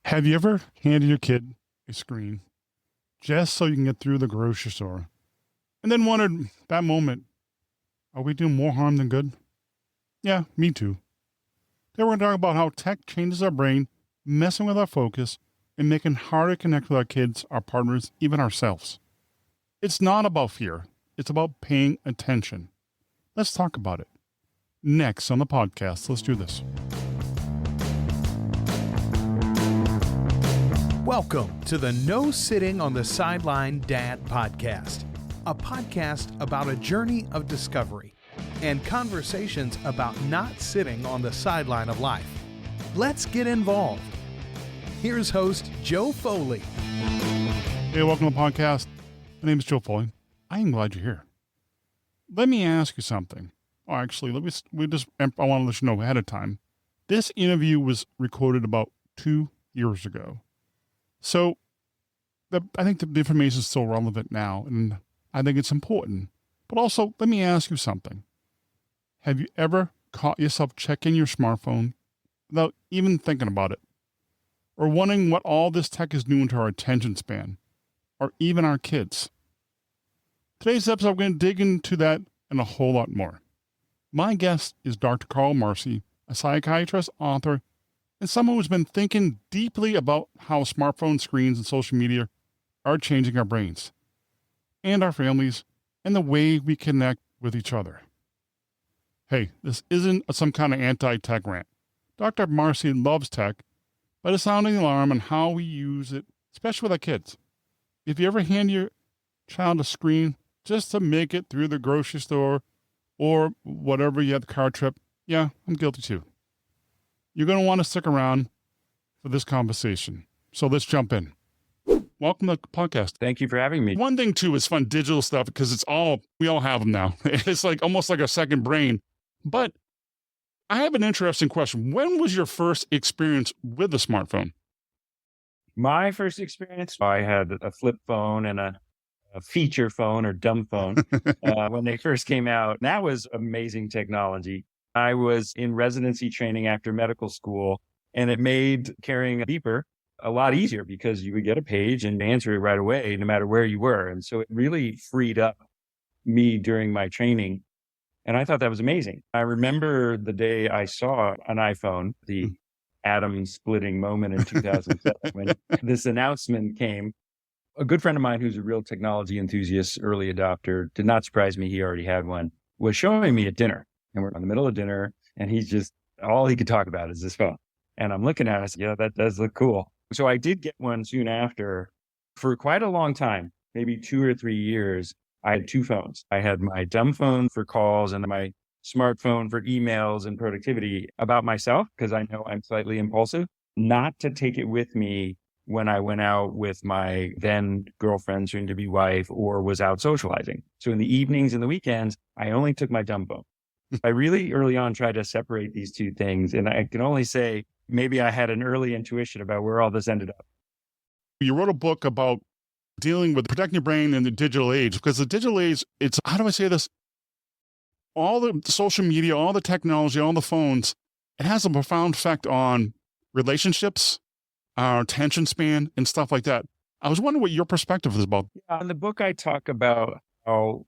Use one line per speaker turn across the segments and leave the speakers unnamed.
Have you ever handed your kid a screen just so you can get through the grocery store and then wondered that moment, are we doing more harm than good? Yeah, me too. Today we're going to talk about how tech changes our brain, messing with our focus, and making it harder to connect with our kids, our partners, even ourselves. It's not about fear. It's about paying attention. Let's talk about it. Next on the podcast, let's do this.
Welcome to the No Sitting on the Sideline Dad podcast, a podcast about a journey of discovery and conversations about not sitting on the sideline of life. Let's get involved. Here's host Joe Foley.
Hey, welcome to the podcast. My name is Joe Foley. I am glad you're here. Let me ask you something. Oh, actually, I want to let you know ahead of time. This interview was recorded about 2 years ago. So I think the information is still relevant now, and I think it's important. But also, let me ask you something. Have you ever caught yourself checking your smartphone without even thinking about it? Or wondering what all this tech is doing to our attention span, or even our kids? Today's episode, we're going to dig into that and a whole lot more. My guest is Dr. Marci, a psychiatrist, author, and someone who's been thinking deeply about how smartphone screens and social media are changing our brains and our families and the way we connect with each other. Hey, this isn't some kind of anti-tech rant. Dr. Marci loves tech, but is sounding the alarm on how we use it, especially with our kids. If you ever hand your child a screen just to make it through the grocery store or whatever you have the car trip, yeah, I'm guilty too. You're going to want to stick around for this conversation. So let's jump in. Welcome to the podcast.
Thank you for having me.
One thing too is fun digital stuff because we all have them now. It's like almost like a second brain. But I have an interesting question. When was your first experience with a smartphone?
My first experience, I had a flip phone and a feature phone or dumb phone when they first came out. That was amazing technology. I was in residency training after medical school, and it made carrying a beeper a lot easier because you would get a page and answer it right away, no matter where you were. And so it really freed up me during my training. And I thought that was amazing. I remember the day I saw an iPhone, the atom splitting moment in 2007, when this announcement came. A good friend of mine who's a real technology enthusiast, early adopter, did not surprise me. He already had one, was showing me at dinner. And we're in the middle of dinner, and he's just, all he could talk about is this phone. And I'm looking at it, I said, yeah, that does look cool. So I did get one soon after. For quite a long time, maybe 2 or 3 years, I had two phones. I had my dumb phone for calls and my smartphone for emails and productivity about myself, because I know I'm slightly impulsive, not to take it with me when I went out with my then girlfriend, soon to be wife, or was out socializing. So in the evenings and the weekends, I only took my dumb phone. I really early on tried to separate these two things. And I can only say maybe I had an early intuition about where all this ended up.
You wrote a book about dealing with protecting your brain in the digital age, because the digital age, it's, how do I say this? All the social media, all the technology, all the phones, it has a profound effect on relationships, our attention span, and stuff like that. I was wondering what your perspective is about.
Yeah, in the book, I talk about how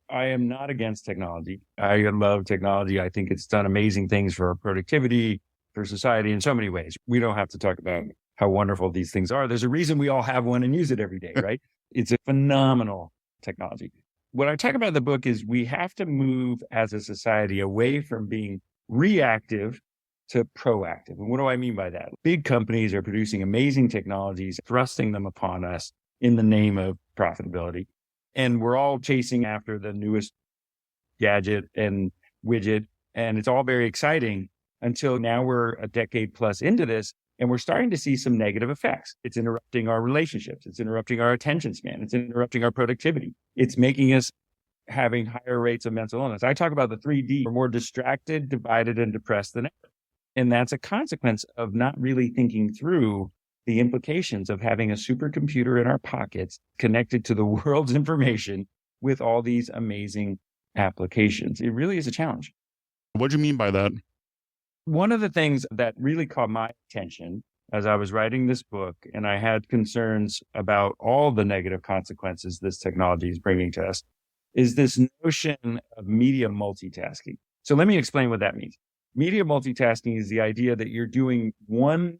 I am not against technology. I love technology. I think it's done amazing things for our productivity, for society in so many ways. We don't have to talk about how wonderful these things are. There's a reason we all have one and use it every day, right? It's a phenomenal technology. What I talk about in the book is we have to move as a society away from being reactive to proactive. And what do I mean by that? Big companies are producing amazing technologies, thrusting them upon us in the name of profitability. And we're all chasing after the newest gadget and widget. And it's all very exciting until now we're a decade plus into this. And we're starting to see some negative effects. It's interrupting our relationships. It's interrupting our attention span. It's interrupting our productivity. It's making us having higher rates of mental illness. I talk about the 3D. We're more distracted, divided, and depressed than ever. And that's a consequence of not really thinking through the implications of having a supercomputer in our pockets connected to the world's information with all these amazing applications. It really is a challenge.
What do you mean by that?
One of the things that really caught my attention as I was writing this book, and I had concerns about all the negative consequences this technology is bringing to us, is this notion of media multitasking. So let me explain what that means. Media multitasking is the idea that you're doing one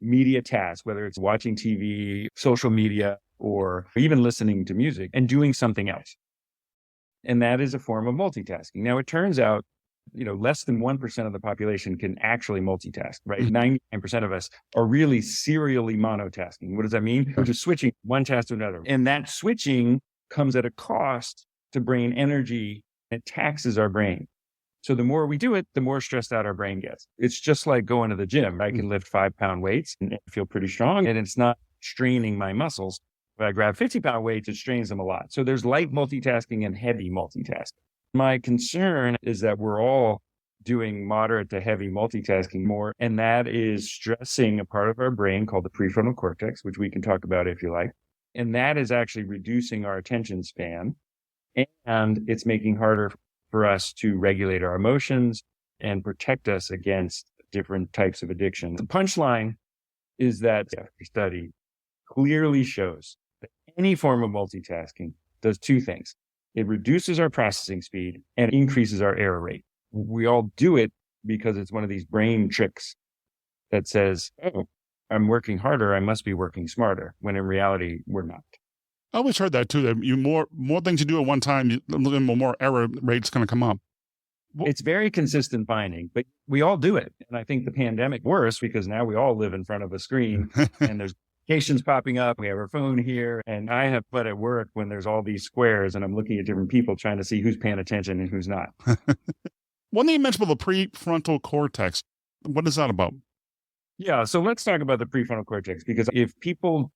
media task, whether it's watching TV, social media, or even listening to music, and doing something else. And that is a form of multitasking. Now, it turns out, less than 1% of the population can actually multitask, right? 99% of us are really serially monotasking. What does that mean? We're just switching one task to another. And that switching comes at a cost to brain energy. It taxes our brain. So the more we do it, the more stressed out our brain gets. It's just like going to the gym. I can lift 5-pound weights and feel pretty strong, and it's not straining my muscles. If I grab 50-pound weights, it strains them a lot. So there's light multitasking and heavy multitasking. My concern is that we're all doing moderate to heavy multitasking more, and that is stressing a part of our brain called the prefrontal cortex, which we can talk about if you like. And that is actually reducing our attention span, and it's making harder for us to regulate our emotions and protect us against different types of addiction. The punchline is that the study clearly shows that any form of multitasking does two things. It reduces our processing speed and increases our error rate. We all do it because it's one of these brain tricks that says, oh, I'm working harder, I must be working smarter, when in reality, we're not.
I always heard that too, that you more things you do at one time, the more error rate's going to come up.
It's very consistent finding, but we all do it. And I think the pandemic worse because now we all live in front of a screen and there's notifications popping up. We have our phone here, and I have put at work when there's all these squares and I'm looking at different people trying to see who's paying attention and who's not.
One thing you mentioned about the prefrontal cortex, what is that about?
Yeah, so let's talk about the prefrontal cortex, because if people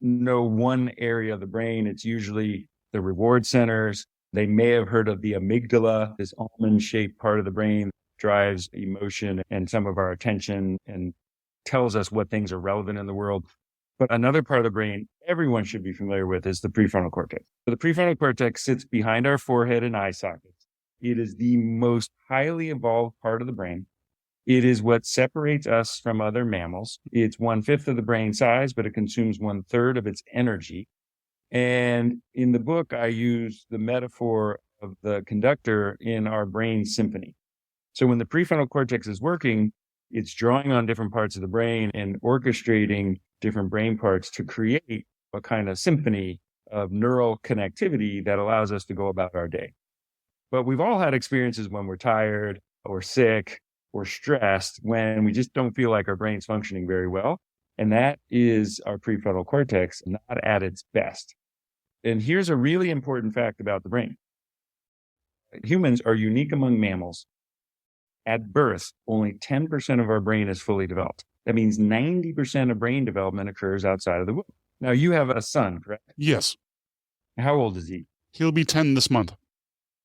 know one area of the brain, it's usually the reward centers. They may have heard of the amygdala, this almond-shaped part of the brain that drives emotion and some of our attention and tells us what things are relevant in the world. But another part of the brain everyone should be familiar with is the prefrontal cortex. So the prefrontal cortex sits behind our forehead and eye sockets. It is the most highly evolved part of the brain. It is what separates us from other mammals. It's 1/5 of the brain size, but it consumes 1/3 of its energy. And in the book, I use the metaphor of the conductor in our brain symphony. So when the prefrontal cortex is working, it's drawing on different parts of the brain and orchestrating different brain parts to create a kind of symphony of neural connectivity that allows us to go about our day. But we've all had experiences when we're tired or sick or stressed, when we just don't feel like our brain's functioning very well. And that is our prefrontal cortex not at its best. And here's a really important fact about the brain. Humans are unique among mammals. At birth, only 10% of our brain is fully developed. That means 90% of brain development occurs outside of the womb. Now, you have a son, correct?
Yes.
How old is he?
He'll be 10 this month.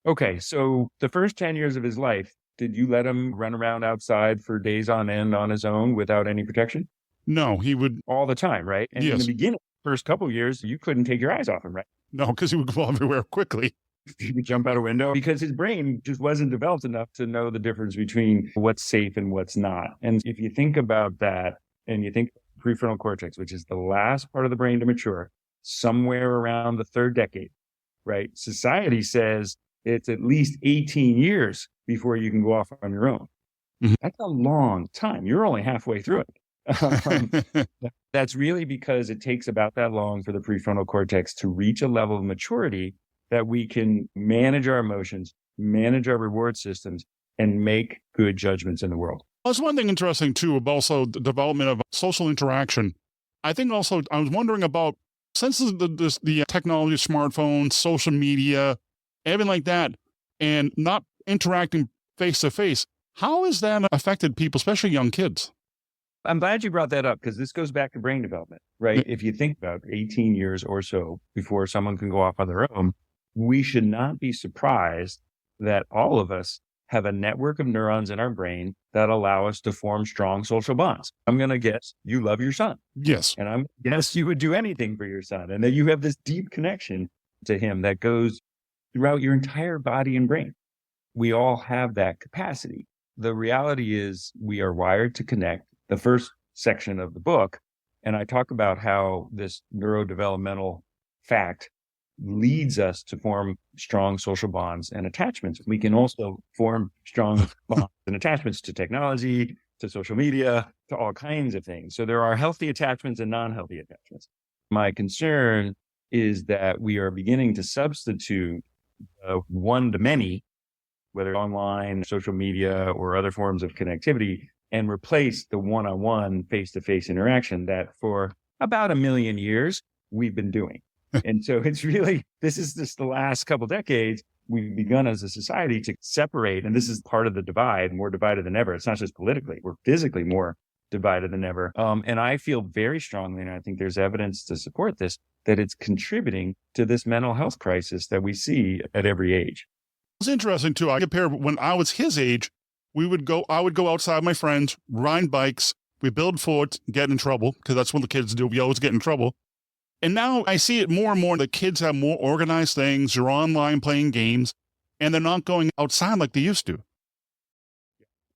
Okay, so the first 10 years of his life, did you let him run around outside for days on end on his own without any protection?
No, he would.
All the time, right? And
yes.
In the beginning, first couple of years, you couldn't take your eyes off him, right?
No, because he would go everywhere quickly.
He would jump out a window because his brain just wasn't developed enough to know the difference between what's safe and what's not. And if you think about that and you think prefrontal cortex, which is the last part of the brain to mature, somewhere around the third decade, right? Society says it's at least 18 years before you can go off on your own. Mm-hmm. That's a long time. You're only halfway through it. That's really because it takes about that long for the prefrontal cortex to reach a level of maturity that we can manage our emotions, manage our reward systems, and make good judgments in the world.
That's one thing interesting, too, about also the development of social interaction. I think also, I was wondering about, since the technology, smartphones, social media, everything like that, and not interacting face-to-face, how has that affected people, especially young kids?
I'm glad you brought that up, because this goes back to brain development, right? If you think about 18 years or so before someone can go off on their own, we should not be surprised that all of us have a network of neurons in our brain that allow us to form strong social bonds. I'm going to guess you love your son.
Yes.
And I'm guess you would do anything for your son, and that you have this deep connection to him that goes throughout your entire body and brain. We all have that capacity. The reality is we are wired to connect. The first section of the book. And I talk about how this neurodevelopmental fact leads us to form strong social bonds and attachments. We can also form strong bonds and attachments to technology, to social media, to all kinds of things. So there are healthy attachments and non-healthy attachments. My concern is that we are beginning to substitute one to many, whether online, social media, or other forms of connectivity, and replace the one-on-one face-to-face interaction that for about 1 million years we've been doing. And so this is just the last couple decades, we've begun as a society to separate, and this is part of the divide, more divided than ever. It's not just politically, we're physically more divided than ever. And I feel very strongly, and I think there's evidence to support this, that it's contributing to this mental health crisis that we see at every age.
It's interesting too. I compare when I was his age, I would go outside with my friends, ride bikes, we build forts, get in trouble, because that's what the kids do. We always get in trouble. And now I see it more and more. The kids have more organized things. They're online playing games, and they're not going outside like they used to.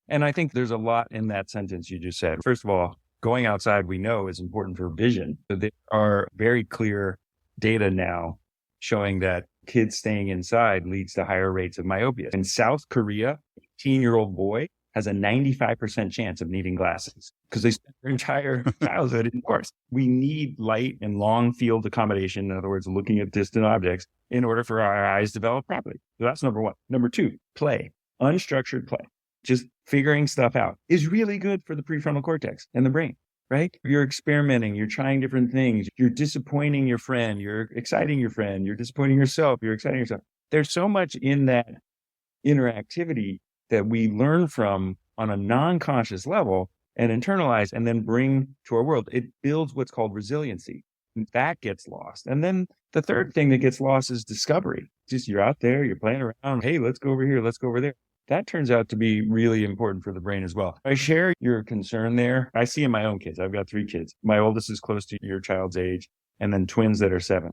And I think there's a lot in that sentence you just said. First of all, going outside, we know, is important for vision. So there are very clear data now showing that kids staying inside leads to higher rates of myopia. In South Korea, a 18-year-old boy has a 95% chance of needing glasses because they spent their entire childhood indoors. We need light and long field accommodation, in other words, looking at distant objects, in order for our eyes to develop properly. So that's number one. Number two, play. Unstructured play. Just figuring stuff out is really good for the prefrontal cortex and the brain, right? You're experimenting, you're trying different things, you're disappointing your friend, you're exciting your friend, you're disappointing yourself, you're exciting yourself. There's so much in that interactivity that we learn from on a non-conscious level and internalize and then bring to our world. It builds what's called resiliency. That gets lost. And then the third thing that gets lost is discovery. Just you're out there, you're playing around. Hey, let's go over here. Let's go over there. That turns out to be really important for the brain as well. I share your concern there. I see in my own kids. I've got 3 kids. My oldest is close to your child's age, and then twins that are 7.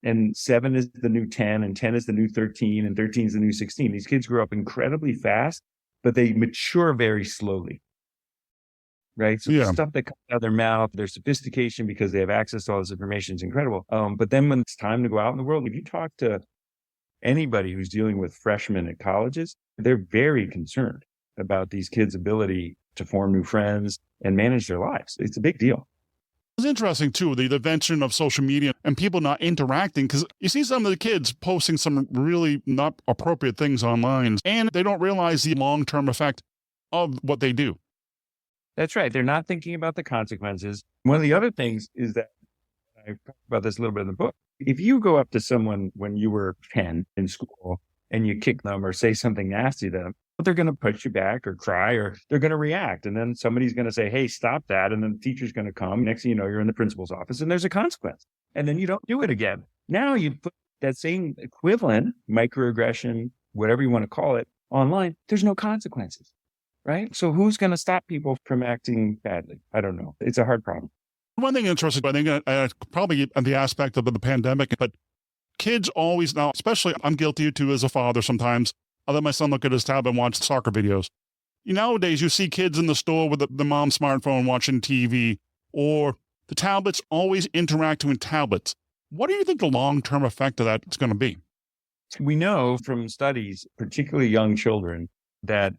And 7 is the new 10, and 10 is the new 13, and 13 is the new 16. These kids grow up incredibly fast, but they mature very slowly, right? So the stuff that comes out of their mouth, their sophistication because they have access to all this information is incredible. But then when it's time to go out in the world, if you talk to anybody who's dealing with freshmen at colleges, they're very concerned about these kids' ability to form new friends and manage their lives. It's a big deal.
It's interesting, too, the invention of social media and people not interacting, because you see some of the kids posting some really not appropriate things online, and they don't realize the long-term effect of what they do.
That's right. They're not thinking about the consequences. One of the other things is that, I talked about this a little bit in the book, if you go up to someone when you were 10 in school and you kick them or say something nasty to them, they're going to push you back or cry or they're going to react. And then somebody's going to say, hey, stop that. And then the teacher's going to come. Next thing you know, you're in the principal's office and there's a consequence. And then you don't do it again. Now you put that same equivalent, microaggression, whatever you want to call it, online. There's no consequences, right? So who's going to stop people from acting badly? I don't know. It's a hard problem.
One thing interesting, I think probably the aspect of the pandemic, but kids always now, especially I'm guilty too as a father sometimes, I let my son look at his tablet and watch soccer videos. Nowadays, you see kids in the store with the mom's smartphone watching TV, or the tablets always interacting with tablets. What do you think the long-term effect of that is going to be?
We know from studies, particularly young children, that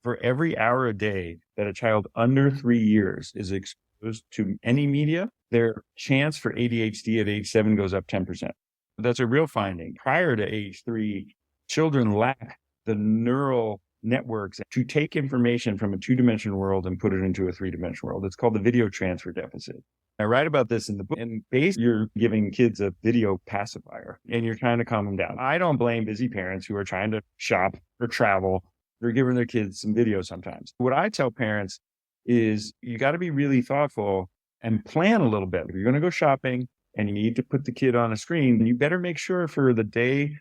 for every hour a day that a child under 3 years is exposed to any media, their chance for ADHD at age 7 goes up 10%. That's a real finding. Prior to age 3, children lack the neural networks to take information from a 2-dimensional world and put it into a 3-dimensional world. It's called the video transfer deficit. I write about this in the book. And basically, you're giving kids a video pacifier and you're trying to calm them down. I don't blame busy parents who are trying to shop or travel. They're giving their kids some video sometimes. What I tell parents is you got to be really thoughtful and plan a little bit. If you're going to go shopping and you need to put the kid on a screen, you better make sure for the day,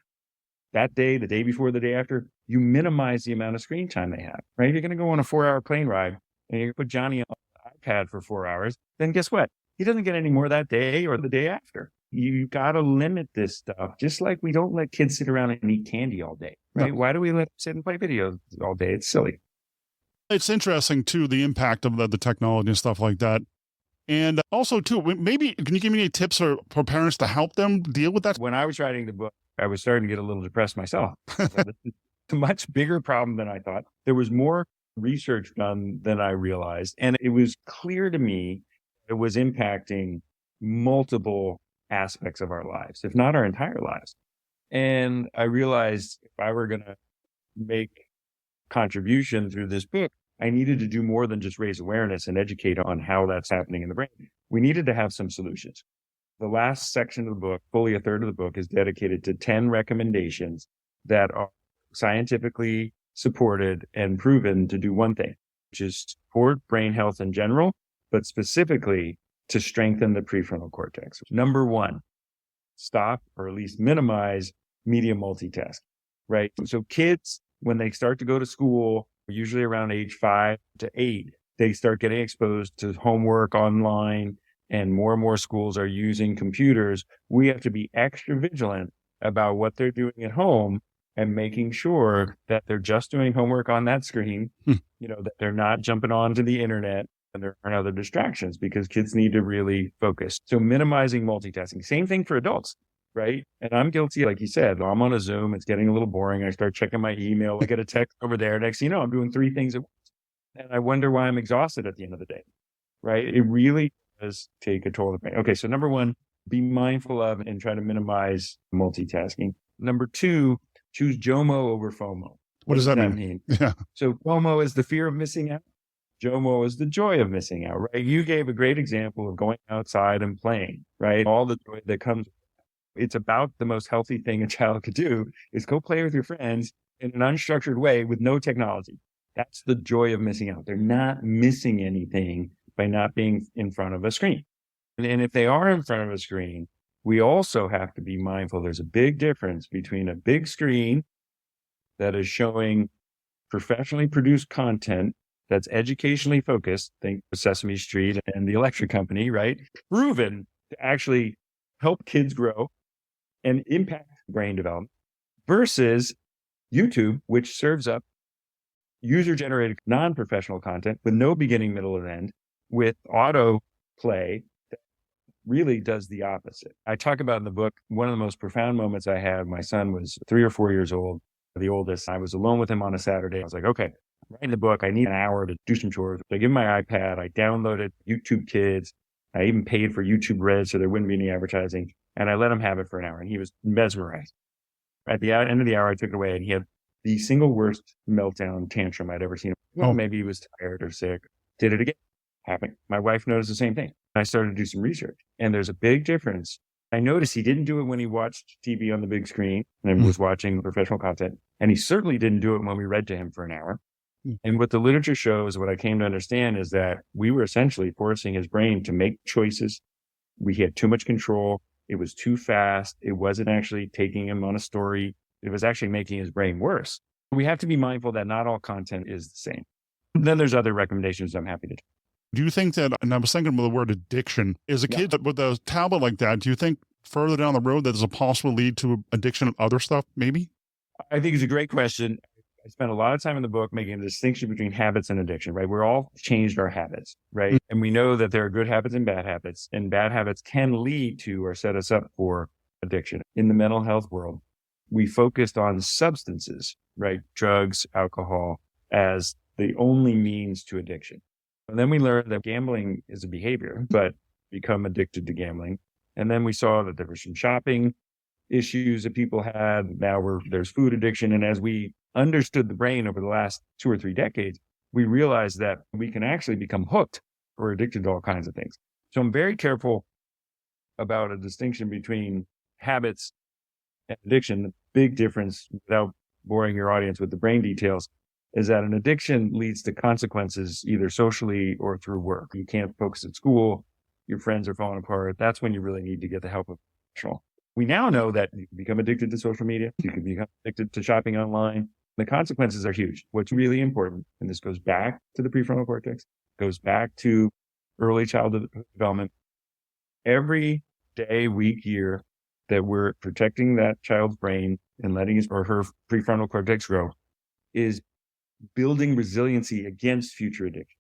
the day before, the day after, you minimize the amount of screen time they have, right? If you're going to go on a 4-hour plane ride and you put Johnny on the iPad for 4 hours, then guess what? He doesn't get any more that day or the day after. You got to limit this stuff, just like we don't let kids sit around and eat candy all day, right? No. Why do we let them sit and play videos all day? It's silly.
It's interesting, too, the impact of the technology and stuff like that. And also, too, maybe can you give me any tips for parents to help them deal with that?
When I was writing the book, I was starting to get a little depressed myself. It's a much bigger problem than I thought. There was more research done than I realized. And it was clear to me it was impacting multiple aspects of our lives, if not our entire lives. And I realized if I were going to make contribution through this book, I needed to do more than just raise awareness and educate on how that's happening in the brain. We needed to have some solutions. The last section of the book, fully a third of the book, is dedicated to 10 recommendations that are scientifically supported and proven to do one thing, which is support brain health in general, but specifically to strengthen the prefrontal cortex. Number one, stop or at least minimize media multitasking, right? So kids, when they start to go to school, usually around age 5 to 8, they start getting exposed to homework online, and more schools are using computers. We have to be extra vigilant about what they're doing at home and making sure that they're just doing homework on that screen, that they're not jumping onto the internet and there aren't other distractions, because kids need to really focus. So minimizing multitasking. Same thing for adults, right? And I'm guilty, like you said, I'm on a Zoom, it's getting a little boring. I start checking my email, I get a text over there. Next thing you know, I'm doing 3 things at once. And I wonder why I'm exhausted at the end of the day, right? It really does take a toll of the brain. Okay, so number one, be mindful of and try to minimize multitasking. Number 2, choose JOMO over FOMO.
What does that mean? Yeah.
So FOMO is the fear of missing out. JOMO is the joy of missing out, right? You gave a great example of going outside and playing, right? All the joy that comes. It's about the most healthy thing a child could do is go play with your friends in an unstructured way with no technology. That's the joy of missing out. They're not missing anything by not being in front of a screen. And if they are in front of a screen, we also have to be mindful. There's a big difference between a big screen that is showing professionally produced content that's educationally focused, think Sesame Street and the Electric Company, right? Proven to actually help kids grow and impact brain development, versus YouTube, which serves up user-generated non-professional content with no beginning, middle, and end, with auto play that really does the opposite. I talk about in the book, one of the most profound moments I had, my son was 3 or 4 years old, the oldest. I was alone with him on a Saturday. I was like, okay, I'm writing the book. I need an hour to do some chores. I give him my iPad. I downloaded YouTube Kids. I even paid for YouTube Red so there wouldn't be any advertising. And I let him have it for an hour, and he was mesmerized. At the end of the hour, I took it away, and he had the single worst meltdown tantrum I'd ever seen. Well, maybe he was tired or sick. Did it again. Happened. My wife noticed the same thing. I started to do some research, and there's a big difference. I noticed he didn't do it when he watched TV on the big screen and was watching professional content. And he certainly didn't do it when we read to him for an hour. And what the literature shows, what I came to understand, is that we were essentially forcing his brain to make choices. We had too much control. It was too fast. It wasn't actually taking him on a story. It was actually making his brain worse. We have to be mindful that not all content is the same. And then there's other recommendations I'm happy to do.
Do you think that, and I was thinking of the word addiction, is a kid with a tablet like that, do you think further down the road that there's a possible lead to addiction of other stuff, maybe?
I think it's a great question. I spent a lot of time in the book making a distinction between habits and addiction, right? We're all changed our habits, right? And we know that there are good habits and bad habits can lead to or set us up for addiction. In the mental health world, we focused on substances, right? Drugs, alcohol, as the only means to addiction. And then we learned that gambling is a behavior, but become addicted to gambling. And then we saw that there were some shopping issues that people had. Now there's food addiction. And as we understood the brain over the last 2 or 3 decades, we realized that we can actually become hooked or addicted to all kinds of things. So I'm very careful about a distinction between habits and addiction. The big difference, without boring your audience with the brain details, is that an addiction leads to consequences either socially or through work. You can't focus at school. Your friends are falling apart. That's when you really need to get the help of a professional. We now know that you can become addicted to social media. You can become addicted to shopping online. The consequences are huge. What's really important, and this goes back to the prefrontal cortex, goes back to early childhood development. Every day, week, year that we're protecting that child's brain and letting his or her prefrontal cortex grow is building resiliency against future addiction.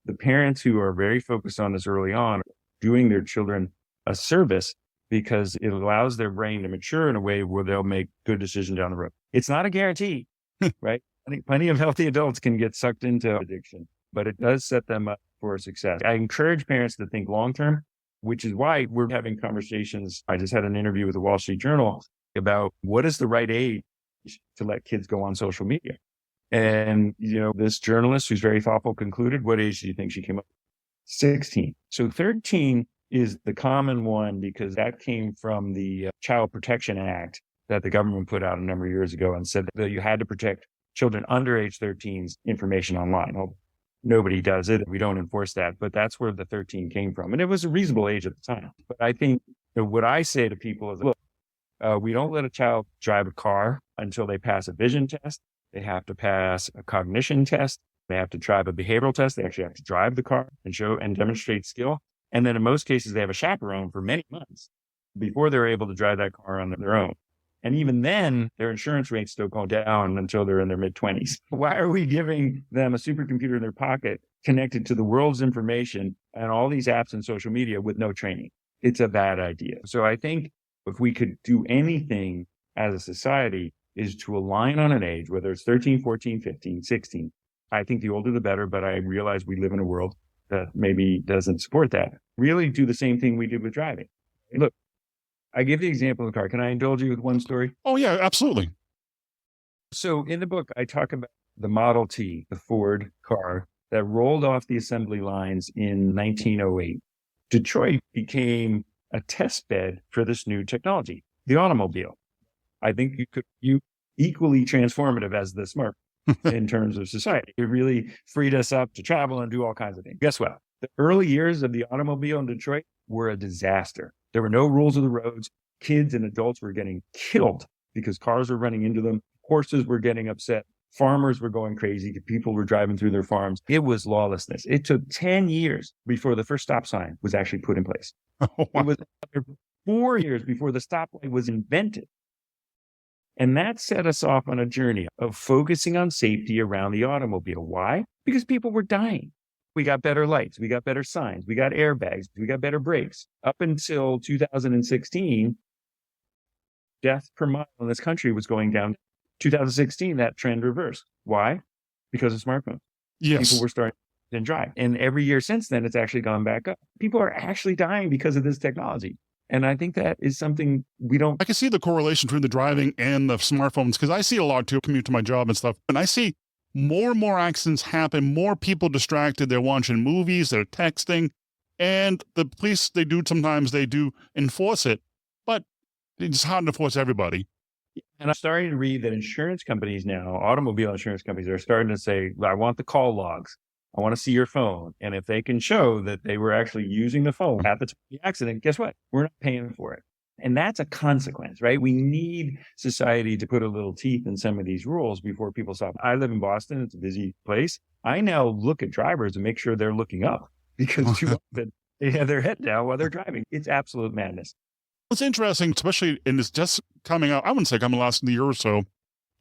The parents who are very focused on this early on are doing their children a service because it allows their brain to mature in a way where they'll make good decisions down the road. It's not a guarantee, right? I think plenty of healthy adults can get sucked into addiction, but it does set them up for success. I encourage parents to think long-term, which is why we're having conversations. I just had an interview with the Wall Street Journal about what is the right age to let kids go on social media. And, this journalist who's very thoughtful concluded, what age do you think she came up with? 16. So 13 is the common one because that came from the Child Protection Act that the government put out a number of years ago and said that you had to protect children under age 13's information online. Well, nobody does it. We don't enforce that, but that's where the 13 came from. And it was a reasonable age at the time. But I think what I say to people is, look, we don't let a child drive a car until they pass a vision test. They have to pass a cognition test. They have to drive a behavioral test. They actually have to drive the car and show and demonstrate skill. And then in most cases, they have a chaperone for many months before they're able to drive that car on their own. And even then, their insurance rates still go down until they're in their mid-20s. Why are we giving them a supercomputer in their pocket connected to the world's information and all these apps and social media with no training? It's a bad idea. So I think if we could do anything as a society is to align on an age, whether it's 13, 14, 15, 16. I think the older the better, but I realize we live in a world that maybe doesn't support that. Really do the same thing we did with driving. Look, I give the example of the car. Can I indulge you with one story?
Oh, yeah, absolutely.
So in the book, I talk about the Model T, the Ford car that rolled off the assembly lines in 1908. Detroit became a test bed for this new technology, the automobile. I think you equally transformative as the smart in terms of society. It really freed us up to travel and do all kinds of things. Guess what? The early years of the automobile in Detroit were a disaster. There were no rules of the roads. Kids and adults were getting killed because cars were running into them. Horses were getting upset. Farmers were going crazy. People were driving through their farms. It was lawlessness. It took 10 years before the first stop sign was actually put in place. It was 4 years before the stoplight was invented. And that set us off on a journey of focusing on safety around the automobile. Why? Because people were dying. We got better lights. We got better signs. We got airbags. We got better brakes. Up until 2016, death per mile in this country was going down. 2016, that trend reversed. Why? Because of smartphones.
Yes.
People were starting to drive. And every year since then, it's actually gone back up. People are actually dying because of this technology. And I think that is something we don't.
I can see the correlation between the driving and the smartphones because I see a lot too, commute to my job and stuff. And I see more and more accidents happen, more people distracted. They're watching movies, they're texting. And the police, they do enforce it, but it's hard to enforce everybody.
And I'm starting to read that insurance companies now, automobile insurance companies are starting to say, I want the call logs. I want to see your phone. And if they can show that they were actually using the phone at the time of the accident, guess what? We're not paying for it. And that's a consequence, right? We need society to put a little teeth in some of these rules before people stop. I live in Boston. It's a busy place. I now look at drivers and make sure they're looking up because too often they have their head down while they're driving. It's absolute madness.
It's interesting, especially in this just coming out, I wouldn't say coming last year or so,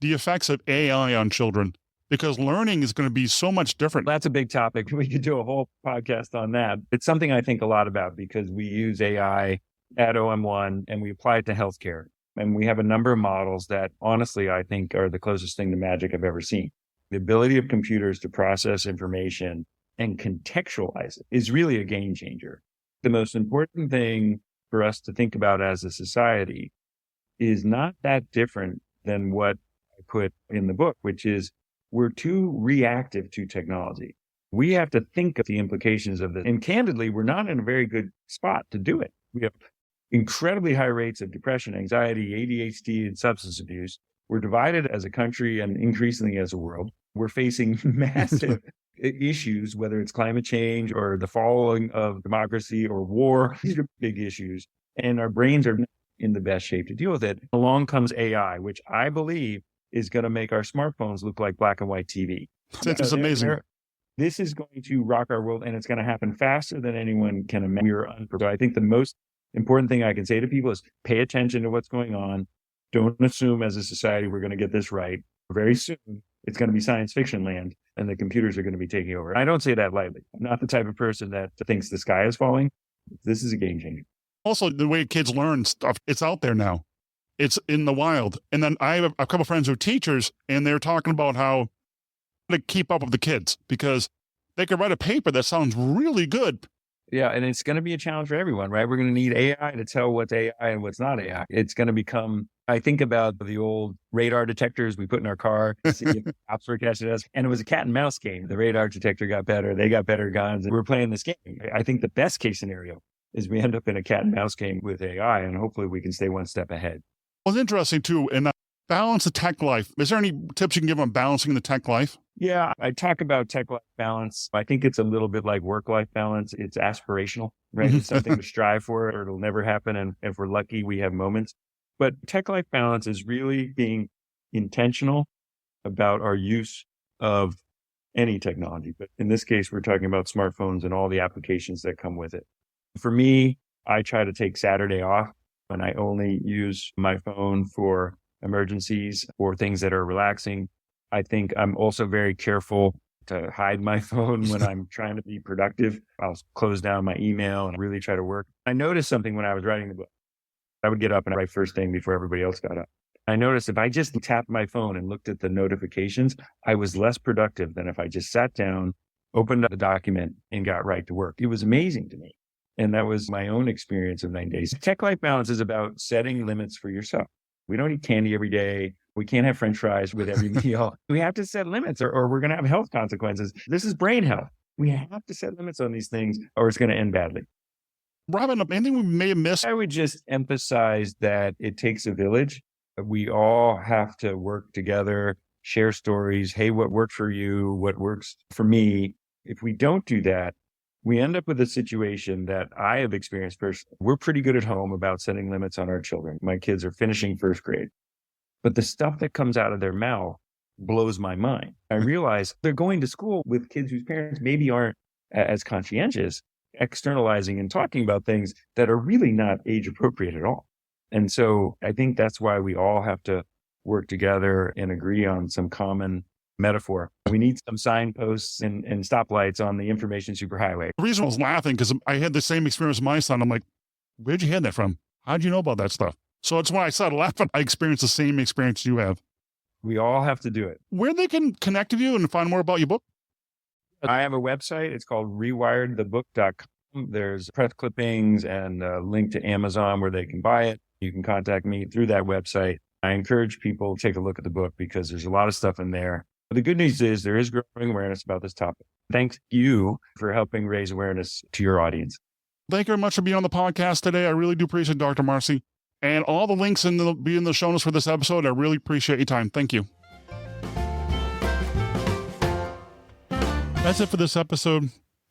the effects of AI on children. Because learning is going to be so much different.
That's a big topic. We could do a whole podcast on that. It's something I think a lot about because we use AI at OM1 and we apply it to healthcare. And we have a number of models that honestly, I think are the closest thing to magic I've ever seen. The ability of computers to process information and contextualize it is really a game changer. The most important thing for us to think about as a society is not that different than what I put in the book, which is we're too reactive to technology. We have to think of the implications of this. And candidly, we're not in a very good spot to do it. We have incredibly high rates of depression, anxiety, ADHD, and substance abuse. We're divided as a country and increasingly as a world. We're facing massive issues, whether it's climate change or the falling of democracy or war. These are big issues. And our brains are not in the best shape to deal with it. Along comes AI, which I believe is going to make our smartphones look like black and white TV.
It's amazing.
This is going to rock our world, and it's going to happen faster than anyone can imagine. We are unprepared. I think the most important thing I can say to people is pay attention to what's going on. Don't assume as a society we're going to get this right. Very soon, it's going to be science fiction land and the computers are going to be taking over. I don't say that lightly. I'm not the type of person that thinks the sky is falling. This is a game changer.
Also, the way kids learn stuff, it's out there now. It's in the wild. And then I have a couple of friends who are teachers, and they're talking about how to keep up with the kids because they could write a paper that sounds really good.
Yeah, and it's going to be a challenge for everyone, right? We're going to need AI to tell what's AI and what's not AI. It's going to become, I think about the old radar detectors we put in our car to see if cops were catching us. And it was a cat and mouse game. The radar detector got better. They got better guns. And we're playing this game. I think the best case scenario is we end up in a cat and mouse game with AI, and hopefully we can stay one step ahead.
Well, it's interesting, too, and balance the tech life. Is there any tips you can give on balancing the tech life?
Yeah, I talk about tech life balance. I think it's a little bit like work-life balance. It's aspirational, right? It's something to strive for, or it'll never happen. And if we're lucky, we have moments. But tech life balance is really being intentional about our use of any technology. But in this case, we're talking about smartphones and all the applications that come with it. For me, I try to take Saturday off, and I only use my phone for emergencies or things that are relaxing. I think I'm also very careful to hide my phone when I'm trying to be productive. I'll close down my email and really try to work. I noticed something when I was writing the book. I would get up and write first thing before everybody else got up. I noticed if I just tapped my phone and looked at the notifications, I was less productive than if I just sat down, opened up the document, and got right to work. It was amazing to me. And that was my own experience of 9 days. Tech life balance is about setting limits for yourself. We don't eat candy every day. We can't have French fries with every meal. We have to set limits or we're going to have health consequences. This is brain health. We have to set limits on these things or it's going to end badly.
Robin, anything we may have missed?
I would just emphasize that it takes a village. We all have to work together, share stories. Hey, what worked for you? What works for me? If we don't do that, we end up with a situation that I have experienced personally. We're pretty good at home about setting limits on our children. My kids are finishing first grade, but the stuff that comes out of their mouth blows my mind. I realize they're going to school with kids whose parents maybe aren't as conscientious, externalizing and talking about things that are really not age appropriate at all. And so I think that's why we all have to work together and agree on some common metaphor. We need some signposts and stoplights on the information superhighway.
The reason I was laughing because I had the same experience with my son. I'm like, where'd you hear that from? How'd you know about that stuff? So that's why I started laughing. I experienced the same experience you have.
We all have to do it.
Where they can connect with you and find more about your book?
I have a website. It's called rewiredthebook.com. There's press clippings and a link to Amazon where they can buy it. You can contact me through that website. I encourage people to take a look at the book because there's a lot of stuff in there. But the good news is there is growing awareness about this topic. Thanks you for helping raise awareness to your audience.
Thank you very much for being on the podcast today. I really do appreciate Dr. Marci. And all the links be in the show notes for this episode. I really appreciate your time. Thank you. That's it for this episode.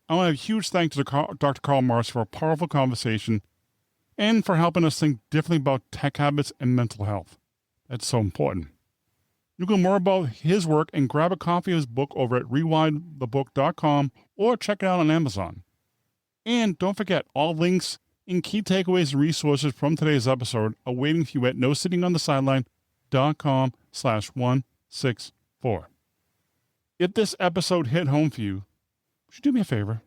I want to have a huge thanks to Dr. Carl Marci for a powerful conversation and for helping us think differently about tech habits and mental health. That's so important. You can learn more about his work and grab a copy of his book over at rewiredthebook.com or check it out on Amazon. And don't forget, all links and key takeaways and resources from today's episode are waiting for you at nosittingonthesideline.com/164. If this episode hit home for you, would you do me a favor?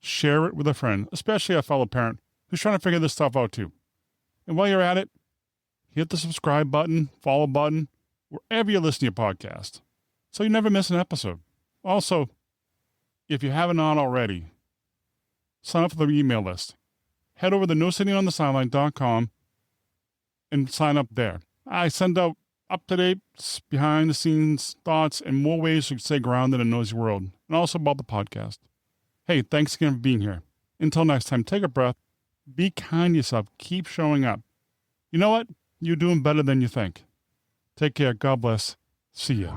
Share it with a friend, especially a fellow parent who's trying to figure this stuff out too. And while you're at it, hit the subscribe button, follow button, wherever you listen to your podcast, so you never miss an episode. Also, if you haven't already, sign up for the email list. Head over to nosittingonthesideline.com and sign up there. I send out up-to-date, behind-the-scenes thoughts and more ways to stay grounded in a noisy world, and also about the podcast. Hey, thanks again for being here. Until next time, take a breath, be kind to yourself, keep showing up. You know what? You're doing better than you think. Take care. God bless. See ya.